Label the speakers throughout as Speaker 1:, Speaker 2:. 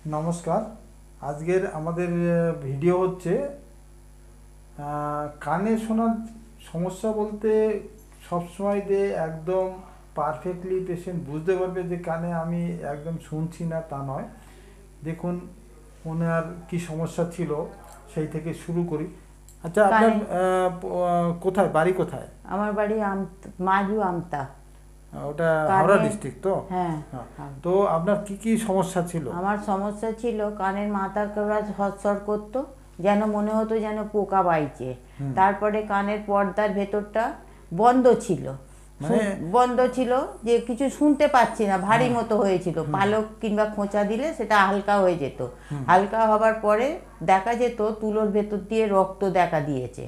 Speaker 1: নমস্কার। আজকের আমাদের ভিডিও হচ্ছে কানে শোনার সমস্যা বলতে সবসময় যে একদম পারফেক্টলি পেশেন্ট বুঝতে পারবে যে কানে আমি একদম শুনছি না তা নয়। দেখুন ওনার কি সমস্যা ছিল সেই থেকে শুরু করি। আচ্ছা, আপনার
Speaker 2: কানে
Speaker 1: কোথায় বাড়ি কোথায়?
Speaker 2: আমার বাড়ি মাজু আমতা।
Speaker 1: ওটা হাওড়া
Speaker 2: কানে
Speaker 1: ডিস্ট্রিক্ট তো?
Speaker 2: হ্যাঁ।
Speaker 1: হ্যাঁ।
Speaker 2: হ্যাঁ।
Speaker 1: তো আপনার কি কি সমস্যা ছিল?
Speaker 2: আমার সমস্যা ছিল কানের মাথার কাছে হটসর করতো, যেন মনে হতো যেন পোকা বাইছে।
Speaker 1: হুম।
Speaker 2: তারপরে কানের পর্দার ভেতরটা বন্ধ ছিল,
Speaker 1: মানে
Speaker 2: বন্ধ ছিল যে কিছু শুনতে পাচ্ছি না, ভারী
Speaker 1: হ্যাঁ।
Speaker 2: মতো হয়েছিল।
Speaker 1: হুম।
Speaker 2: পালক কিংবা খোঁচা দিলে সেটা হালকা হয়ে যেত।
Speaker 1: হুম।
Speaker 2: হালকা হবার পরে দেখা যেত তুলোর ভেতর দিয়ে রক্ত দেখা দিয়েছে,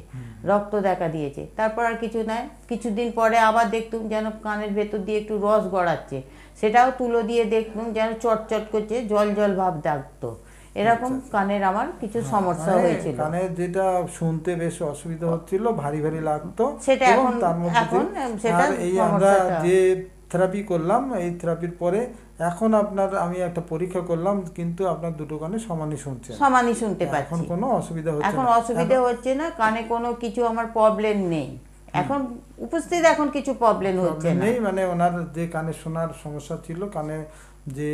Speaker 2: রক্ত দেখা দিয়েছে। তারপর আর কিছু নয়, কিছুদিন পরে আবার দেখতুম যেন কানের ভেতর দিয়ে একটু রস গড়াচ্ছে, সেটাও তুলো দিয়ে দেখতুম যেন চটচট করছে, জল জল ভাব ডাকতো। এরকম
Speaker 1: আচ্ছা, আচ্ছা।
Speaker 2: কানের আমার কিছু
Speaker 1: হ্যাঁ,
Speaker 2: সমস্যা
Speaker 1: মানে
Speaker 2: হয়েছিল।
Speaker 1: কানে যেটা শুনতে বেশ অসুবিধা হচ্ছিল, ভারী ভারী লাগতো,
Speaker 2: সেটা
Speaker 1: এবং
Speaker 2: এখন
Speaker 1: তার মধ্যে
Speaker 2: এখন সেটা
Speaker 1: আর এই আমরা
Speaker 2: সমস্যাটা
Speaker 1: যে থেরাপি করলাম, এই থেরাপির পরে এখন আমি একটা পরীক্ষা করলাম, কিন্তু আপনার দুটো কানে সমানই শুনছেন।
Speaker 2: সমানই শুনতে
Speaker 1: এখন
Speaker 2: পাচ্ছি।
Speaker 1: কোনো অসুবিধা হচ্ছে
Speaker 2: এখন
Speaker 1: না।
Speaker 2: অসুবিধে হচ্ছে না, কানে কোনো কিছু আমার প্রবলেম নেই। এখন উপস্থিত এখন কিছু প্রবলেম হচ্ছে
Speaker 1: প্রবলেম
Speaker 2: না।
Speaker 1: নেই, মানে ওনার যে কানে শোনার সমস্যা ছিল, কানে যে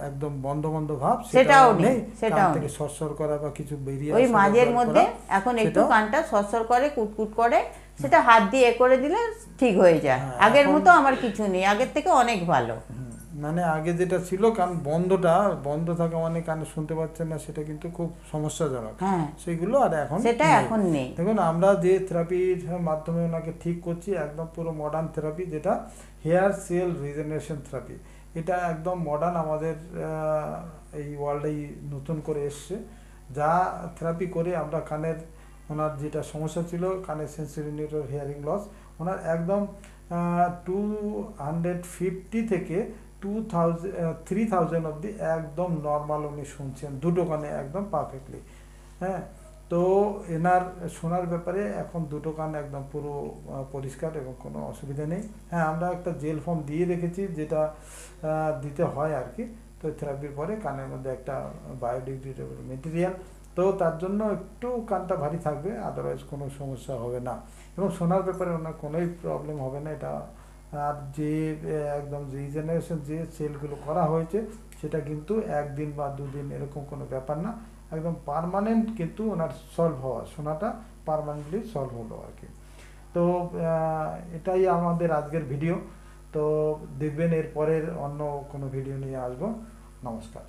Speaker 1: একদম বন্ধ বন্ধ ভাব,
Speaker 2: সেটাও নেই,
Speaker 1: নেই। কান
Speaker 2: সেটাও
Speaker 1: থেকে
Speaker 2: নেই।
Speaker 1: সরসর করা বা কিছু বেরিয়ে
Speaker 2: ওই
Speaker 1: আসা বা
Speaker 2: মাঝের
Speaker 1: জল
Speaker 2: মধ্যে
Speaker 1: পড়া,
Speaker 2: এখন একটু
Speaker 1: সেটাও
Speaker 2: কানটা সরসর করে, কুটকুট করে, সেটা হাত দিয়ে করে দিলে ঠিক হয়ে যায়।
Speaker 1: হ্যাঁ।
Speaker 2: আগের
Speaker 1: এখন
Speaker 2: মতো আমার কিছু নেই, আগের থেকে অনেক ভালো।
Speaker 1: মানে আগে যেটা ছিল, কান বন্ধ থাকা মানে কানে শুনতে পাচ্ছেন না, সেটা কিন্তু খুব সমস্যাজনক।
Speaker 2: হ্যাঁ,
Speaker 1: সেগুলো আর এখন
Speaker 2: সেটা
Speaker 1: নেই।
Speaker 2: এখন নেই।
Speaker 1: দেখুন, আমরা যে থেরাপির মাধ্যমে ওনাকে ঠিক করছি, একদম পুরো মডার্ন থেরাপি, যেটা হেয়ার সেল রিজেনারেশন থেরাপি। এটা একদম মডার্ন, আমাদের এই ওয়ার্ল্ডেই নতুন করে এসছে। যা থেরাপি করে আমরা কানের, ওনার যেটা সমস্যা ছিল কানের সেন্সরি নিউরো হিয়ারিং লস, ওনার একদম 250 থেকে 3000 অবধি একদম নর্মাল উনি শুনছেন, দুটো কানে একদম পারফেক্টলি। হ্যাঁ। তো এনার শোনার ব্যাপারে এখন দুটো কান একদম পুরো পরিষ্কার এবং কোনো অসুবিধা নেই। হ্যাঁ, আমরা একটা জেল ফর্ম দিয়ে রেখেছি, যেটা দিতে হয় আর কি। তো থেরাপির পরে কানের মধ্যে একটা বায়োডিগ্রেডেবল মেটেরিয়াল, তো তার জন্য একটু কানটা ভারী থাকবে, আদারওয়াইজ কোনো সমস্যা হবে না, এবং শোনার ব্যাপারে ওনার কোনোই প্রবলেম হবে না। এটা আর যে একদম রিজেনারেশন যে সেলগুলো করা হয়েছে, সেটা কিন্তু একদিন বা দুদিন এরকম কোনো ব্যাপার না, একদম পার্মানেন্ট কিন্তু ওনার সলভ হওয়া, শোনাটা পার্মানেন্টলি সলভ হলো আর কি। তো এটাই আমাদের আজকের ভিডিও। তো দেখবেন এর পরের অন্য কোনো ভিডিও নিয়ে আসবো। নমস্কার।